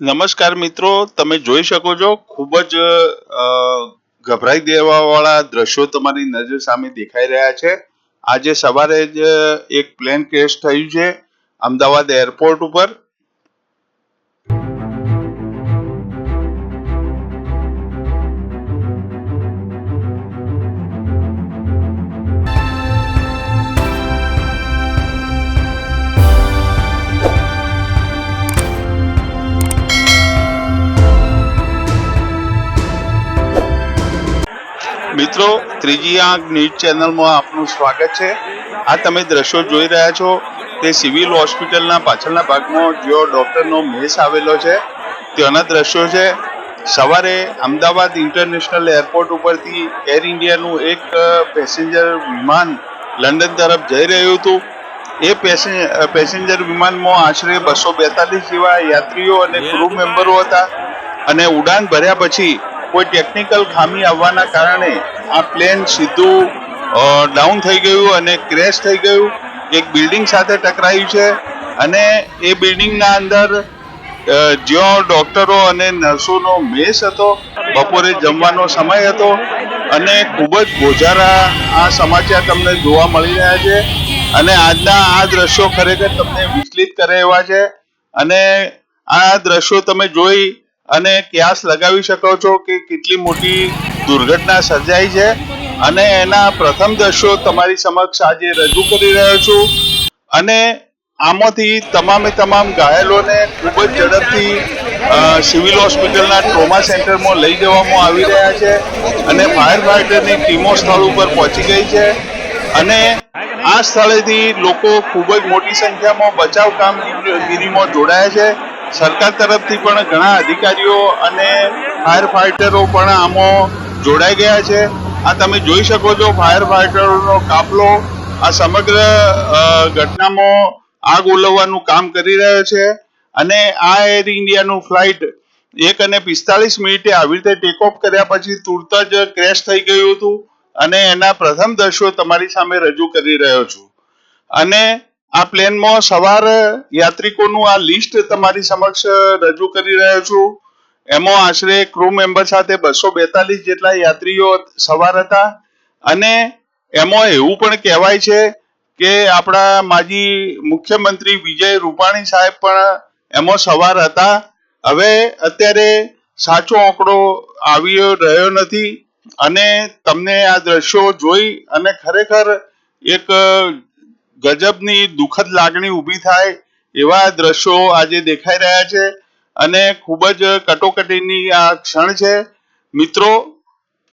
નમસ્કાર મિત્રો, તમે જોઈ શકો છો ખૂબ જ ગભરાઈ દેવાવાળા દ્રશ્યો તમારી નજર સામે દેખાઈ રહ્યા છે. આજે સવારે જ એક પ્લેન ક્રેશ થયું છે અમદાવાદ એરપોર્ટ ઉપર. મિત્રો, ત્રીજી આંખ ન્યૂઝ ચેનલમાં આપનું સ્વાગત છે. આ તમે દ્રશ્યો જોઈ રહ્યા છો તે સિવિલ હોસ્પિટલના પાછળના ભાગમાં જો ડોક્ટરનો મેસ આવેલો છે તેના દ્રશ્યો છે. સવારે અમદાવાદ ઇન્ટરનેશનલ એરપોર્ટ ઉપરથી એર ઇન્ડિયાનું એક પેસેન્જર વિમાન લંડન તરફ જઈ રહ્યું હતું. એ પેસેન્જર વિમાનમાં આશરે 242 જેવા યાત્રીઓ અને ક્રૂ મેમ્બરો હતા અને ઉડાન ભર્યા પછી કોઈ ટેકનિકલ ખામી આવવાના કારણે આ પ્લેન સીધું ડાઉન થઈ ગયું અને ક્રેશ થઈ ગયું. એક બિલ્ડિંગ સાથે ટકરાયું છે અને એ બિલ્ડિંગના અંદર જ્યાં ડોક્ટરો અને નર્સોનો મેસ હતો, બપોરે જમવાનો સમય હતો અને ખૂબ જ ગોઝારા આ સમાચાર તમને જોવા મળી રહ્યા છે. અને આજના આ દ્રશ્યો ખરેખર તમને વિચલિત કરે એવા છે અને આ દ્રશ્યો તમે જોઈ અને ક્યાસ લગાવી શકો છો કે કેટલી મોટી દુર્ઘટના સર્જાઈ છે. અને એના પ્રથમ દ્રશ્યો તમારી સમક્ષ આજે રજૂ કરી રહ્યો છું. અને આમાંથી તમામ ઘાયલોને ખૂબ જ ઝડપથી સિવિલ હોસ્પિટલના ટ્રોમા સેન્ટરમાં લઈ જવામાં આવી રહ્યા છે અને ફાયર ફાઈટરની ટીમો સ્થળ ઉપર પહોંચી ગઈ છે અને આ સ્થળેથી લોકો ખૂબ જ મોટી સંખ્યામાં બચાવ કામગીરીમાં જોડાયા છે. સરકાર તરફથી પણ ઘણા અધિકારીઓ અને ફાયર ફાઈટરો પણ આમાં જોડાઈ ગયા છે. આ તમે જોઈ શકો છો ફાયર ફાઈટરોનો કાફલો આ સમગ્ર ઘટનામાં આગ ઓલવવાનું કામ કરી રહ્યો છે. અને આ એર ઇન્ડિયાનું ફ્લાઇટ 1:45 આવી રીતે ટેક ઓફ કર્યા પછી તુરત જ ક્રેશ થઈ ગયું હતું અને એના પ્રથમ દ્રશ્યો તમારી સામે રજૂ કરી રહ્યો છું. અને આ પ્લેનમાં સવાર યાત્રિકોનું આ લિસ્ટ તમારી સમક્ષ રજૂ કરી રહ્યો છું. એમાં આશરે ક્રૂ મેમ્બર સાથે 242 જેટલા યાત્રીઓ સવાર હતા અને એમાં એવું પણ કહેવાય છે કે આપણા માજી મુખ્યમંત્રી વિજય રૂપાણી સાહેબ પણ એમાં સવાર હતા. હવે અત્યારે સાચો આંકડો આવી રહ્યો નથી અને તમને આ દ્રશ્યો જોઈ અને ખરેખર એક ગજબની દુઃખદ લાગણી ઊભી થાય એવા દ્રશ્યો આજે દેખાઈ રહ્યા છે અને ખૂબ જ કટોકટીની આ ક્ષણ છે. મિત્રો,